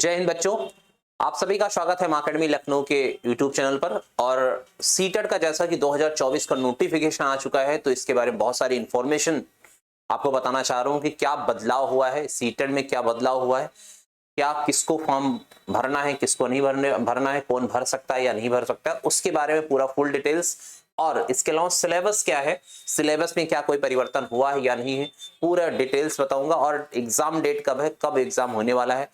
जय हिंद बच्चों, आप सभी का स्वागत है मां अकेडमी लखनऊ के यूट्यूब चैनल पर। और सीटेट का जैसा कि 2024 का नोटिफिकेशन आ चुका है, तो इसके बारे में बहुत सारी इंफॉर्मेशन आपको बताना चाह रहा हूं कि क्या बदलाव हुआ है सीटेट में, क्या बदलाव हुआ है, क्या किसको फॉर्म भरना है, किसको नहीं भरना है, कौन भर सकता है या नहीं भर सकता है, उसके बारे में पूरा फुल डिटेल्स। और इसके अलावा सिलेबस क्या है, सिलेबस में क्या कोई परिवर्तन हुआ है या नहीं है, पूरा डिटेल्स बताऊंगा। और एग्जाम डेट कब है, कब एग्जाम होने वाला है,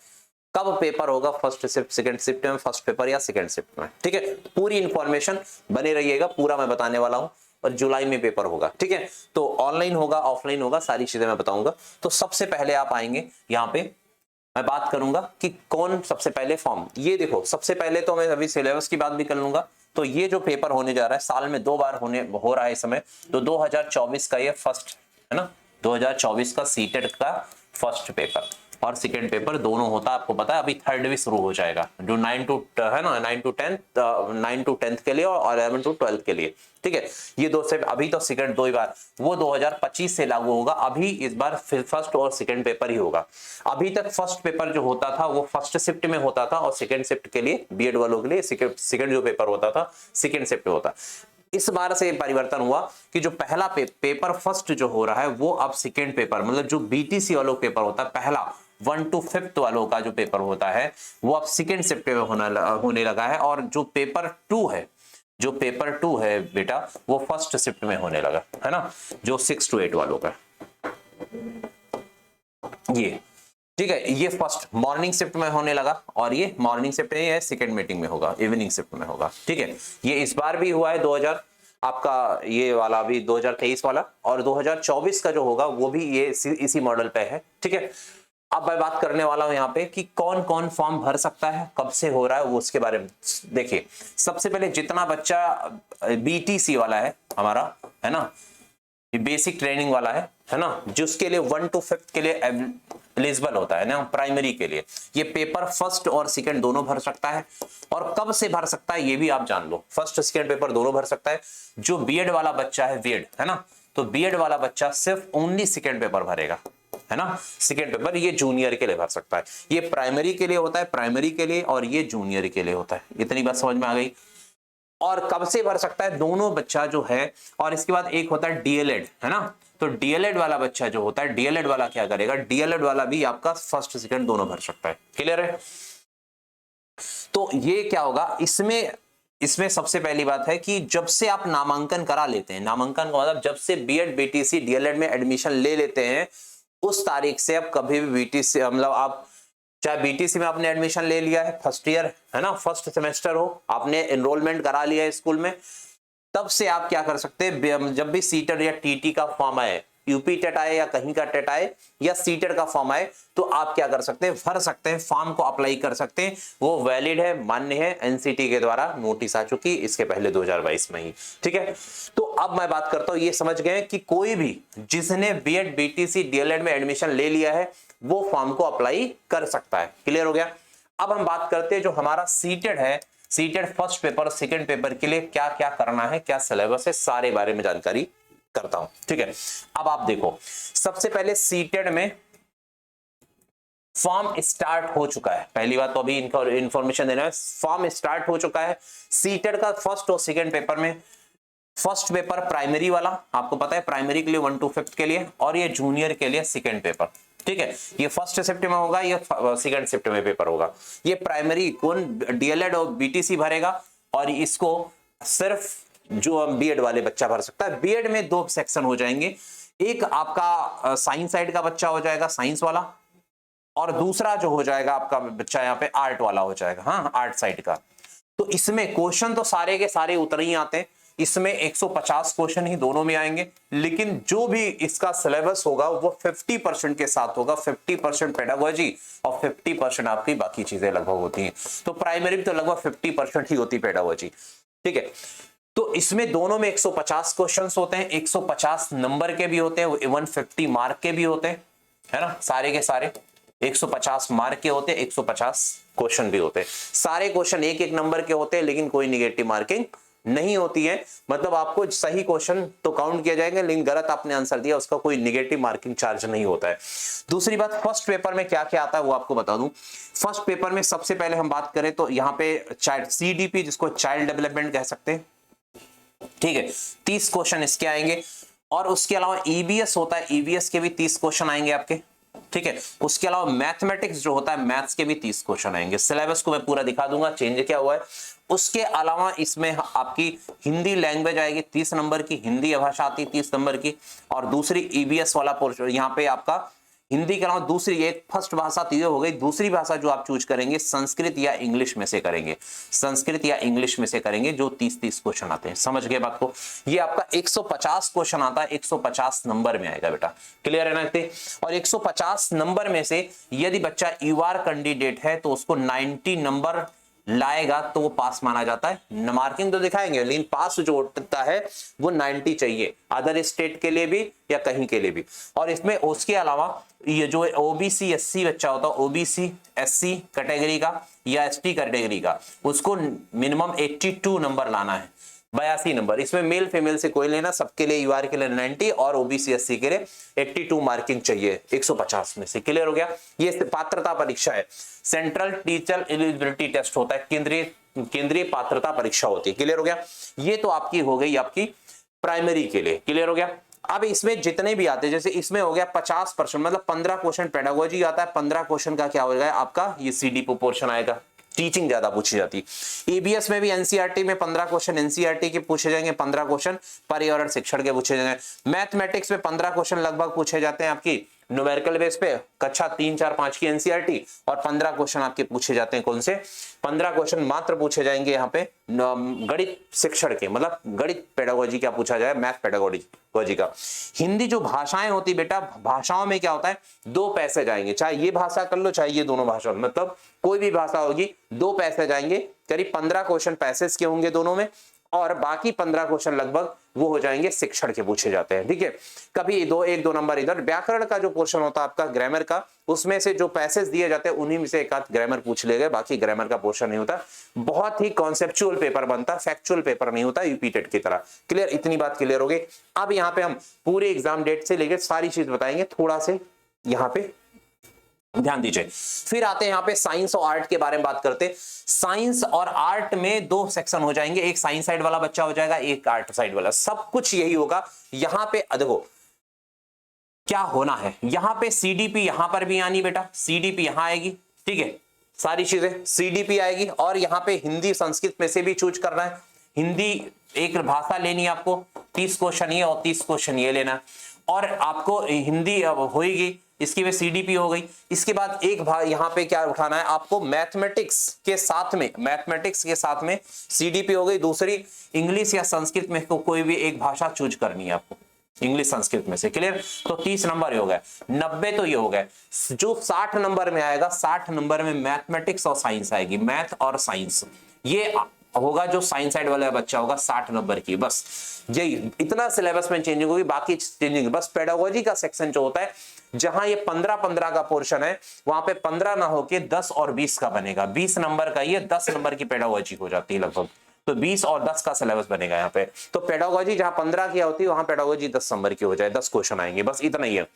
कब पेपर होगा, फर्स्ट शिफ्ट, सेकंड शिफ्ट में, फर्स्ट पेपर या सेकंड शिफ्ट में, ठीक है। पूरी इंफॉर्मेशन बने रहिएगा, पूरा मैं बताने वाला हूं। और जुलाई में पेपर होगा, ठीक है। तो ऑनलाइन होगा, ऑफलाइन होगा, सारी चीजें मैं बताऊंगा। तो सबसे पहले आप आएंगे यहाँ पे, मैं बात करूंगा कि कौन सबसे पहले फॉर्म। ये देखो, सबसे पहले तो मैं अभी सिलेबस की बात भी कर लूंगा। तो ये जो पेपर होने जा रहा है, साल में 2 बार हो रहा है इस समय। तो 2024 का ये फर्स्ट है ना, 2024 का सीटेट का फर्स्ट पेपर और सेकेंड पेपर दोनों होता है, आपको पता है। अभी थर्ड भी शुरू हो जाएगा, जो 9 टू है ना, 9 टू 10th के लिए और 11 टू 12th के लिए, ठीक है। ये दो से अभी तो सेकंड 2 ही बार, वो 2025 से लागू होगा। अभी इस बार फर्स्ट और सेकंड पेपर ही होगा। अभी तक फर्स्ट पेपर जो होता था वो फर्स्ट शिफ्ट में होता था, और सेकंड शिफ्ट के लिए बीएड वालों के लिए सेकंड जो पेपर होता था सेकंड शिफ्ट में होता। इस बार से परिवर्तन हुआ कि जो पहला पेपर फर्स्ट जो हो रहा है वो अब सेकंड पेपर, मतलब जो बीटीसी वालों पेपर होता है पहला 1 to 5th वालों का जो पेपर होता है वो अब सेकंड शिफ्ट में होने लगा है। और जो पेपर 2 है, जो पेपर 2 है बेटा, वो फर्स्ट शिफ्ट में होने लगा है ना, जो 6 to 8 वालों का ये, ठीक है। ये फर्स्ट मॉर्निंग शिफ्ट में होने लगा, और ये मॉर्निंग शिफ्ट नहीं है, सेकंड मीटिंग में होगा, इवनिंग शिफ्ट में होगा, ठीक है। ये इस बार भी हुआ है 2000 आपका ये वाला भी 2023 वाला, और 2024 का जो होगा वो भी ये इसी मॉडल पे है, ठीक है। अब मैं बात करने वाला हूं यहाँ पे कि कौन कौन फॉर्म भर सकता है, कब से हो रहा है, वो उसके बारे में देखिए। सबसे पहले जितना बच्चा बीटीसी वाला है हमारा, है ना, ये बेसिक ट्रेनिंग वाला है ना, जिसके लिए 1 to 5th के लिए एलिजिबल होता है ना, प्राइमरी के लिए ये पेपर फर्स्ट और सेकंड दोनों भर सकता है। और कब से भर सकता है ये भी आप जान लो, फर्स्ट सेकंड पेपर दोनों भर सकता है। जो बीएड वाला बच्चा है, बीएड है ना, तो बीएड वाला बच्चा सिर्फ ओनली सेकंड पेपर भरेगा, है ना। सेकंड पेपर ये जूनियर के लिए भर सकता है, ये प्राइमरी के लिए होता है, प्राइमरी के लिए, और ये जूनियर के लिए होता है। इतनी बात समझ में आ गई। और कब से भर सकता है, दोनों बच्चा जो है। और इसके बाद एक होता है डीएलएड, है ना, तो डीएलएड वाला बच्चा जो होता है, डीएलएड वाला क्या करेगा, डीएलएड वाला भी आपका फर्स्ट सेकंड दोनों भर सकता है। क्लियर है। तो ये क्या होगा इसमें सबसे पहली बात है कि जब से आप नामांकन करा लेते हैं, नामांकन का मतलब जब से बीएड बीटीसी डीएलएड में एडमिशन ले लेते हैं, उस तारीख से अब कभी भी बीटीसी, मतलब आप चाहे बीटीसी में आपने एडमिशन ले लिया है, फर्स्ट ईयर है ना, फर्स्ट सेमेस्टर हो, आपने एनरोलमेंट करा लिया है स्कूल में, तब से आप क्या कर सकते हैं, जब भी सीटेट या टीटी का फॉर्म आए, यूपी टेट आए या कहीं का टेट आए या सीटेट का फॉर्म आए, तो आप क्या कर सकते हैं, भर सकते हैं, फॉर्म को अप्लाई कर सकते हैं। वो वैलिड है, मान्य है, एनसीटी के द्वारा नोटिस आ चुकी इसके पहले 2022 में ही, ठीक है। तो अब मैं बात करता हूं, ये समझ गए कि कोई भी जिसने बीएड बीटीसी डीएलएड में एडमिशन ले लिया है वो फॉर्म को अप्लाई कर सकता है। क्लियर हो गया। अब हम बात करते हैं जो हमारा सीटेट है, सीटेट फर्स्ट पेपर और सेकंड पेपर के लिए क्या क्या करना है, क्या सिलेबस है, सारे बारे में जानकारी करता हूं, ठीक है। अब आप देखो, सबसे पहले सीटेट में फॉर्म स्टार्ट हो चुका है। पहली बात तो अभी इनको इंफॉर्मेशन देना है, फॉर्म स्टार्ट हो चुका है सीटेट का फर्स्ट और सेकंड पेपर में। फर्स्ट पेपर प्राइमरी वाला आपको पता है, प्राइमरी के लिए 1 to 5th के लिए, और ये जूनियर के लिए सेकंड पेपर, ठीक है। ये फर्स्ट शिफ्ट में होगा, ये सेकंड शिफ्ट में पेपर होगा। ये प्राइमरी कौन डीएलएड और बीटीसी भरेगा, और इसको सिर्फ जो बीएड वाले बच्चा भर सकता है। बीएड में 2 सेक्शन हो जाएंगे, एक आपका साइंस साइड का बच्चा हो जाएगा, साइंस वाला, और दूसरा जो हो जाएगा आपका बच्चा यहाँ पे आर्ट वाला हो जाएगा, हाँ, आर्ट साइड का। तो इसमें क्वेश्चन तो सारे के सारे उतर ही आते हैं, इसमें 150 क्वेश्चन ही दोनों में आएंगे, लेकिन जो भी इसका सिलेबस होगा वो 50% के साथ होगा, 50% पेडागोजी और 50% आपकी बाकी चीजें लगभग होती हैं। तो प्राइमरी में तो लगभग 50% ही होती पेडागोजी, ठीक है। तो इसमें दोनों में 150 क्वेश्चंस होते हैं, 150 नंबर के भी होते हैं, 150 मार्क के भी होते हैं, है ना, सारे के सारे 150 मार्क के होते हैं, 150 क्वेश्चन भी होते हैं। सारे क्वेश्चन एक एक नंबर के होते हैं, लेकिन कोई निगेटिव मार्किंग नहीं होती है मतलब आपको सही क्वेश्चन तो काउंट किया जाएगा, लेकिन गलत आपने आंसर दिया उसका कोई निगेटिव मार्किंग चार्ज नहीं होता है। दूसरी बात, फर्स्ट पेपर में क्या क्या आता है वो आपको बता दूं। फर्स्ट पेपर में सबसे पहले हम बात करें तो यहाँ पे चाइल्ड CDP, जिसको चाइल्ड डेवलपमेंट कह सकते हैं, ठीक है, 30 क्वेश्चन इसके आएंगे। और उसके अलावा EBS होता है, EBS के भी 30 क्वेश्चन आएंगे आपके, ठीक है। उसके अलावा मैथमेटिक्स जो होता है, मैथ्स के भी 30 क्वेश्चन आएंगे। सिलेबस को मैं पूरा दिखा दूंगा चेंज क्या हुआ है। उसके अलावा इसमें आपकी हिंदी लैंग्वेज आएगी 30 नंबर की, हिंदी भाषा आती है 30 नंबर की। और दूसरी EBS वाला पोर्शन, यहाँ पे आपका हिंदी के अलावा दूसरी, एक फर्स्ट भाषा तो ये हो गई, दूसरी भाषा जो आप चूज करेंगे संस्कृत या इंग्लिश में से करेंगे, संस्कृत या इंग्लिश में से करेंगे, जो 30 क्वेश्चन आते हैं। समझ गए बात को? ये आपका 150 क्वेश्चन आता है, 150 नंबर में आएगा बेटा, क्लियर है ना? और 150 नंबर में से यदि बच्चा UR कैंडिडेट है तो उसको 90 नंबर लाएगा तो वो पास माना जाता है। मार्किंग तो दिखाएंगे लेकिन पास जो होता है वो 90 चाहिए, अदर स्टेट के लिए भी या कहीं के लिए भी। और इसमें उसके अलावा ये जो OBC SC बच्चा होता है, OBC SC कैटेगरी का या ST कैटेगरी का, उसको मिनिमम 82 नंबर लाना है, 82 नंबर। इसमें मेल फीमेल से कोई लेना, सबके लिए UR के लिए 90 और OBC SC के लिए 82 मार्किंग चाहिए 150 में से। क्लियर हो गया? ये पात्रता परीक्षा है, सेंट्रल टीचर एलिजिबिलिटी टेस्ट होता है, केंद्रीय पात्रता परीक्षा होती है। क्लियर हो गया? ये तो आपकी हो गई आपकी प्राइमरी के लिए। क्लियर हो गया? अब इसमें जितने भी आते हैं, जैसे इसमें हो गया 50%, मतलब 15 क्वेश्चन पेडागोजी आता है, 15 क्वेश्चन का क्या हो गया आपका ये CDP पोर्शन आएगा, टीचिंग ज्यादा पूछी जाती। EBS में भी NCERT में 15 क्वेश्चन NCERT के पूछे जाएंगे, 15 क्वेश्चन पर्यावरण शिक्षण के पूछे जाएंगे। मैथमेटिक्स में 15 क्वेश्चन लगभग पूछे जाते हैं आपकी न्यूमेरिकल बेस पे, कक्षा 3, 4, 5 की NCERT, और 15 क्वेश्चन आपके पूछे जाते हैं कौन से? 15 क्वेश्चन मात्र पूछे जाएंगे यहाँ पे गणित शिक्षण के, मतलब गणित पेडागोजी क्या पूछा जाए, मैथ पेडागोजी का। हिंदी जो भाषाएं होती बेटा, भाषाओं में क्या होता है, 2 पैसेज आएंगे, चाहे ये भाषा कर लो चाहे ये दोनों भाषा, मतलब कोई भी भाषा होगी 2 पैसेज आएंगे, करीब 15 क्वेश्चन पैसेज के होंगे दोनों में, और बाकी 15 क्वेश्चन लगभग वो हो जाएंगे शिक्षण के पूछे जाते हैं। ठीक है, कभी 1-2 नंबर इधर। व्याकरण का जो पोर्शन होता है आपका ग्रामर का, उसमें से जो पैसेज दिए जाते हैं उन्हीं में से एक आध ग्रामर पूछ ले गए, बाकी ग्रामर का पोर्शन नहीं होता। बहुत ही कॉन्सेप्चुअल पेपर बनता, फैक्चुअल पेपर नहीं होता यूपी टेट की तरह। क्लियर? इतनी बात क्लियर हो गई। अब यहाँ पे हम पूरे एग्जाम डेट से लेकर सारी चीज बताएंगे, थोड़ा से यहाँ पे ध्यान दीजिए। फिर आते हैं यहाँ पे साइंस और आर्ट के बारे में बात करते हैं। साइंस और आर्ट में 2 सेक्शन हो जाएंगे, एक साइंस साइड वाला बच्चा हो जाएगा, एक आर्ट साइड वाला, सब कुछ यही होगा। यहाँ पे देखो क्या होना है, यहाँ पे CDP यहाँ पर भी आनी बेटा, CDP यहाँ आएगी, ठीक है, सारी चीजें CDP आएगी। और यहाँ पे हिंदी संस्कृत में से भी चूज करना है, हिंदी एक भाषा लेनी है आपको, 30 क्वेश्चन ये और 30 क्वेश्चन ये लेना, और आपको हिंदी होगी, इसकी भी CDP हो गई। इसके बाद एक यहाँ पे क्या उठाना है आपको, मैथमेटिक्स के साथ में CDP हो गई। दूसरी इंग्लिश या संस्कृत में कोई भी एक भाषा चूज करनी है आपको, इंग्लिश संस्कृत में से। क्लियर? तो 30 नंबर हो गए, 90 तो ये हो गए। जो 60 नंबर में आएगा, 60 नंबर में मैथमेटिक्स और साइंस आएगी, मैथ और साइंस ये होगा, जो साइंस साइड वाला बच्चा होगा 60 नंबर की। बस यही इतना सिलेबस में चेंजिंग होगी, बाकी चेंजिंग बस पेडागोजी का सेक्शन जो होता है, जहां ये 15-15 का पोर्शन है, वहां पे 15 ना होके 10 और 20 का बनेगा, 20 नंबर का, ये 10 नंबर की पेडागोजी हो जाती है लगभग, तो 20 और 10 का सिलेबस बनेगा यहाँ पे। तो पेडागोजी जहां 15 की होती है, वहां पेडागोजी 10 नंबर की हो जाए, 10 क्वेश्चन आएंगे, बस इतना ही है।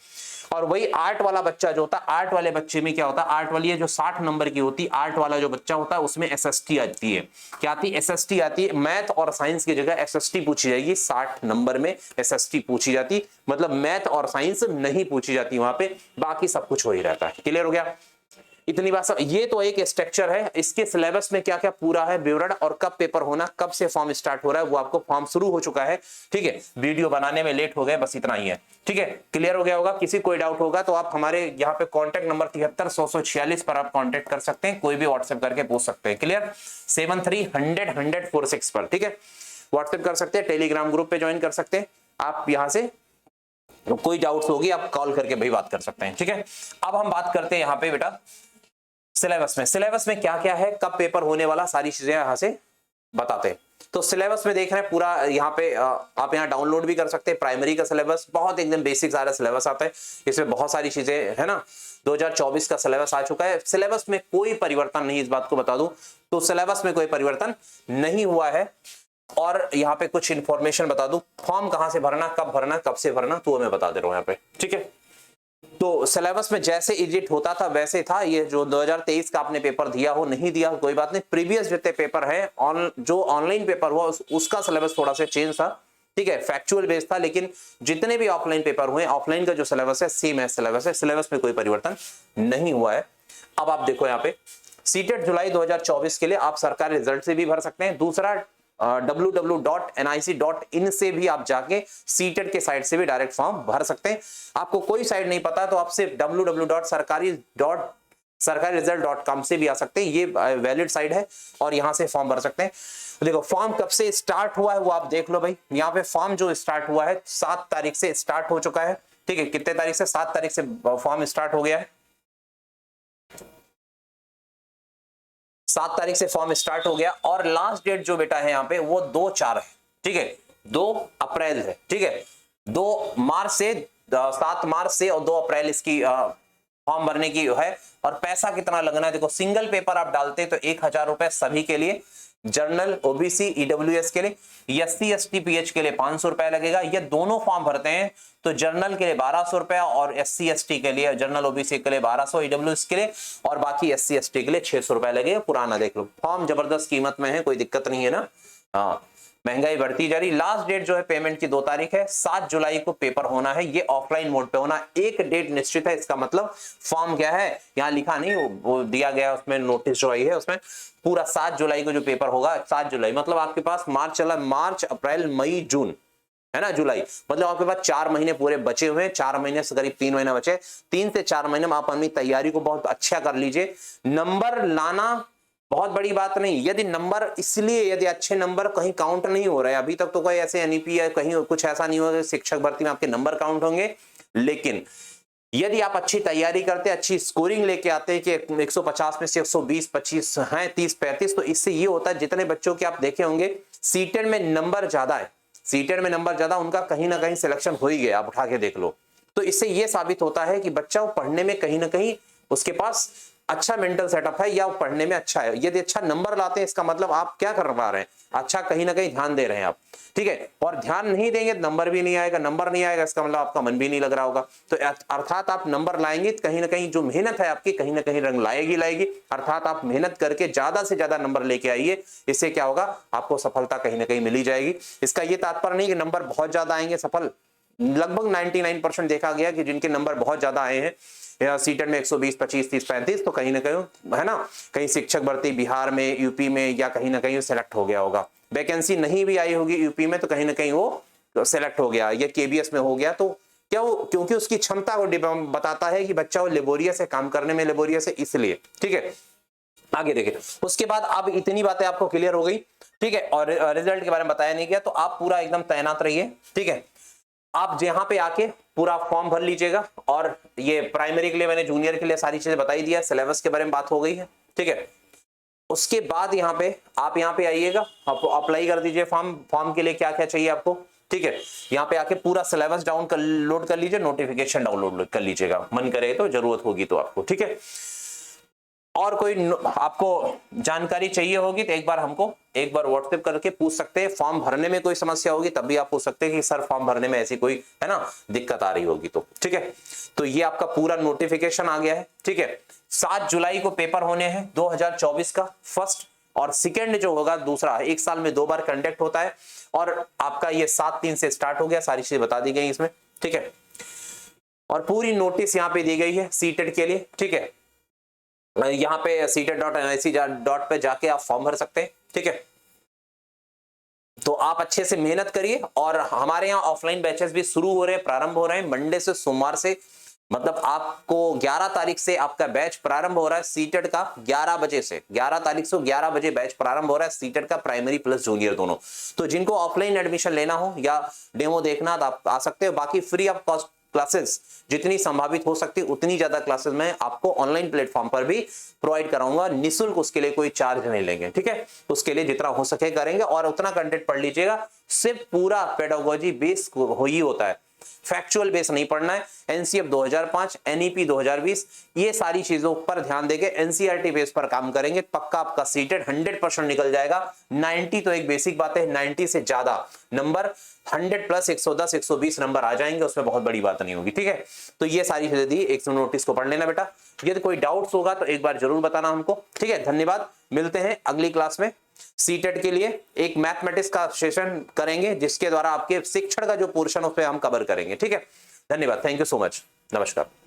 और वही आर्ट वाला बच्चा जो होता है, आर्ट वाले बच्चे में क्या होता है, आर्ट वाली जो 60 नंबर की होती है, आर्ट वाला जो बच्चा होता है उसमें SST आती है। क्या आती है? SST आती है। मैथ और साइंस की जगह SST पूछी जाएगी, 60 नंबर में SST पूछी जाती, मतलब मैथ और साइंस नहीं पूछी जाती वहां पे, बाकी सब कुछ हो ही रहता है। क्लियर हो गया? इतनी बात सब। ये तो एक स्ट्रक्चर है, इसके सिलेबस में क्या क्या पूरा है विवरण, और कब पेपर होना, कब से फॉर्म स्टार्ट हो रहा है, वो आपको फॉर्म शुरू हो चुका है। ठीक है, वीडियो बनाने में लेट हो गए, बस इतना ही है। ठीक है, क्लियर हो गया होगा। किसी कोई डाउट होगा तो आप हमारे यहाँ पे कॉन्टैक्ट नंबर 73-100-146 पर आप कॉन्टेक्ट कर सकते हैं, कोई भी व्हाट्सएप करके पूछ सकते हैं। क्लियर? 7300010046 पर, ठीक है, व्हाट्सएप कर सकते हैं, टेलीग्राम ग्रुप पे ज्वाइन कर सकते हैं आप। यहाँ से कोई डाउट्स होगी आप कॉल करके भी बात कर सकते हैं। ठीक है, अब हम बात करते हैं यहाँ पे बेटा सिलेबस में क्या क्या है, कब पेपर होने वाला, सारी चीजें यहां से बताते हैं। तो सिलेबस में देख रहे हैं पूरा, यहाँ पे आप यहाँ डाउनलोड भी कर सकते हैं। प्राइमरी का सिलेबस बहुत एकदम बेसिक सारा सिलेबस आता है, इसमें बहुत सारी चीजें है ना। 2024 का सिलेबस आ चुका है, सिलेबस में कोई परिवर्तन नहीं, इस बात को बता दूं तो सिलेबस में कोई परिवर्तन नहीं हुआ है। और यहाँ पे कुछ इंफॉर्मेशन बता दूं, फॉर्म कहां से भरना, कब से भरना, तो मैं बता दे रहा हूं यहाँ पे, ठीक है। तो सिलेबस में जैसे एडिट होता था वैसे था। ये जो 2023 का आपने पेपर दिया हो, नहीं दिया हो कोई बात नहीं, प्रीवियस जितने पेपर है जो ऑनलाइन पेपर हुआ उसका सिलेबस थोड़ा सा चेंज था, ठीक है, फैक्चुअल बेस्ड था। लेकिन जितने भी ऑफलाइन पेपर हुए, ऑफलाइन का जो सिलेबस है सेम है सिलेबस है, सिलेबस में कोई परिवर्तन नहीं हुआ है। अब आप देखो यहाँ पे सीटेट जुलाई 2024 के लिए आप सरकारी रिजल्ट से भी भर सकते हैं। दूसरा www.nic.in से भी आप जाके सीटेट के साइट से भी डायरेक्ट फॉर्म भर सकते हैं। आपको कोई साइट नहीं पता तो आप सिर्फ www.sarkari-result.com से भी आ सकते हैं, ये वैलिड साइट है और यहां से फॉर्म भर सकते हैं। तो देखो फॉर्म कब से स्टार्ट हुआ है वो आप देख लो भाई, यहाँ पे फॉर्म जो स्टार्ट हुआ है 7 तारीख से स्टार्ट हो चुका है, ठीक है। कितने तारीख से? 7 तारीख से फॉर्म स्टार्ट हो गया है, 7 तारीख से फॉर्म स्टार्ट हो गया और लास्ट डेट जो बेटा है यहाँ पे वो 2/4 है, ठीक है, 2 अप्रैल है, ठीक है। 2 मार्च से 7 मार्च से और 2 अप्रैल इसकी फॉर्म भरने की है। और पैसा कितना लगना है देखो, सिंगल पेपर आप डालते तो 1000 रुपए सभी के लिए, जनरल ओबीसी ईडब्ल्यूएस के लिए, एससी एसटी पीएच के लिए 500 रुपए लगेगा। ये दोनों फॉर्म भरते हैं तो जनरल के लिए 1200 रुपए और एससी एसटी के लिए, जनरल ओबीसी के लिए 1200, ईडब्ल्यूएस के लिए और बाकी एससी एसटी के लिए 600 रुपए लगेगा। पुराना देख लो, फॉर्म जबरदस्त कीमत में है, कोई दिक्कत नहीं है ना। हाँ, महंगाई बढ़ती जा रही। लास्ट डेट जो है पेमेंट की 2 तारीख है, 7 जुलाई को पेपर होना है। ये ऑफलाइन मोड पे होना, एक डेट निश्चित है। इसका मतलब फॉर्म क्या है यहाँ लिखा नहीं, वो दिया गया उसमें, नोटिस जो आई है उसमें पूरा 7 जुलाई को जो पेपर होगा, 7 जुलाई मतलब आपके पास मार्च चला, मार्च अप्रैल मई जून है ना, जुलाई मतलब आपके पास 4 महीने पूरे बचे हुए हैं। 4 महीने से करीब 3 महीने बचे, 3 से 4 महीने में आप अपनी तैयारी को बहुत अच्छा कर लीजिए। नंबर लाना बहुत बड़ी बात नहीं, यदि नंबर इसलिए यदि अच्छे नंबर कहीं काउंट नहीं हो रहे, अभी तक तो कोई ऐसे एनईपी या कहीं कुछ ऐसा नहीं होगा शिक्षक भर्ती में आपके नंबर काउंट होंगे, लेकिन यदि आप अच्छी तैयारी करते, अच्छी स्कोरिंग लेके आते हैं कि 150 में से 120 25 हैं, 30 35, तो इससे ये होता है जितने बच्चों के आप देखे होंगे सीटेट में नंबर ज्यादा है, सीटेट में नंबर ज्यादा, उनका कहीं ना कहीं सिलेक्शन हो ही गया, आप उठा के देख लो। तो इससे ये साबित होता है कि बच्चा पढ़ने में कहीं ना कहीं उसके पास अच्छा मेंटल सेटअप है या पढ़ने में अच्छा है। यदि अच्छा नंबर लाते हैं इसका मतलब आप क्या कर पा रहे हैं, अच्छा कहीं ना कहीं ध्यान दे रहे हैं आप, ठीक है। और ध्यान नहीं देंगे नंबर भी नहीं आएगा, नंबर नहीं आएगा इसका मतलब आपका मन भी नहीं लग रहा होगा। तो अर्थात आप नंबर लाएंगे कहीं ना कहीं जो मेहनत है आपकी कहीं ना कहीं रंग लाएगी। अर्थात आप मेहनत करके ज्यादा से ज्यादा नंबर लेके आइए, इससे क्या होगा आपको सफलता कहीं ना कहीं मिली जाएगी। इसका ये तात्पर्य नहीं कि नंबर बहुत ज्यादा आएंगे, सफल लगभग 99% देखा गया कि जिनके नंबर बहुत ज्यादा आए हैं सीटेट में 120 25 30 35, तो कहीं ना कहीं है ना, कहीं शिक्षक भर्ती बिहार में यूपी में या कहीं ना कहीं सेलेक्ट हो गया होगा। वैकेंसी नहीं भी आई होगी यूपी में तो कहीं ना कहीं वो सेलेक्ट हो गया, या केबीएस में हो गया, तो क्या वो क्योंकि उसकी क्षमता को बताता है कि बच्चा वो लेबोरियस है, काम करने में लेबोरियस है, इसलिए, ठीक है। आगे देखिए, उसके बाद अब इतनी बातें आपको क्लियर हो गई, ठीक है, और रिजल्ट के बारे में बताया नहीं गया, तो आप पूरा एकदम तैनात रहिए, ठीक है। आप यहाँ पे आके पूरा फॉर्म भर लीजिएगा, और ये प्राइमरी के लिए मैंने जूनियर के लिए सारी चीजें बताई दिया, सिलेबस के बारे में बात हो गई है, ठीक है। उसके बाद यहाँ पे आप यहाँ पे आइएगा, आप अप्लाई कर दीजिए फॉर्म के लिए क्या क्या चाहिए आपको, ठीक है। यहाँ पे आके पूरा सिलेबस डाउनलोड कर लीजिए, नोटिफिकेशन डाउनलोड कर लीजिएगा, मन करे तो, जरूरत होगी तो आपको, ठीक है। और कोई आपको जानकारी चाहिए होगी तो एक बार व्हाट्सएप करके पूछ सकते हैं। फॉर्म भरने में कोई समस्या होगी तब भी आप पूछ सकते हैं कि सर फॉर्म भरने में ऐसी कोई है ना दिक्कत आ रही होगी तो, ठीक है। तो ये आपका पूरा नोटिफिकेशन आ गया है, ठीक है। 7 जुलाई को पेपर होने हैं 2024 का, फर्स्ट और सेकेंड जो होगा दूसरा, 1 साल में 2 बार कंडक्ट होता है, और आपका ये 7/3 से स्टार्ट हो गया, सारी चीजें बता दी गई इसमें, ठीक है। और पूरी नोटिस यहाँ पे दी गई है सीटेट के लिए, ठीक है। यहाँ पे seated.nic.in पे जाके आप फॉर्म भर सकते हैं, ठीक है। तो आप अच्छे से मेहनत करिए, और हमारे यहाँ ऑफलाइन बैचेस भी शुरू हो रहे हैं, प्रारंभ हो रहे हैं मंडे से सोमवार से, मतलब आपको 11 तारीख से आपका बैच प्रारंभ हो रहा है सीटेट का, 11 बजे से 11 तारीख से 11 बजे बैच प्रारंभ हो रहा है सीटेट का, प्राइमरी प्लस जूनियर दोनों। तो जिनको ऑफलाइन एडमिशन लेना हो या डेमो देखना तो आप आ सकते हो, बाकी फ्री ऑफ कॉस्ट क्लासेस जितनी संभावित हो सकती उतनी ज्यादा क्लासेस मैं आपको ऑनलाइन प्लेटफॉर्म पर भी प्रोवाइड कराऊंगा निःशुल्क, उसके लिए कोई चार्ज नहीं लेंगे, ठीक है। उसके लिए जितना हो सके करेंगे, और उतना कंटेंट पढ़ लीजिएगा, सिर्फ पूरा पेडागोजी बेस हो ही होता है, फैक्चुअल बेस नहीं पढ़ना है। एनसीएफ 2005, एनईपी 2020, ये सारी चीजों पर ध्यान देके एनसीईआरटी बेस पर काम करेंगे, पक्का आपका सीटेड 100% निकल जाएगा। 90 तो एक बेसिक बात है, 90 से ज्यादा नंबर 100 प्लस 110 120 नंबर आ जाएंगे, उसमें बहुत बड़ी बात नहीं होगी, ठीक है। तो ये सारी चीजें दी, एक नोटिस को पढ़ लेना बेटा। यदि कोई डाउट्स होगा तो एक बार जरूर बताना हमको, ठीक है। धन्यवाद, मिलते हैं अगली क्लास में। सीटेट के लिए एक मैथमेटिक्स का सेशन करेंगे जिसके द्वारा आपके शिक्षण का जो पोर्शन उस पर हम कवर करेंगे, ठीक है। धन्यवाद, थैंक यू सो मच, नमस्कार।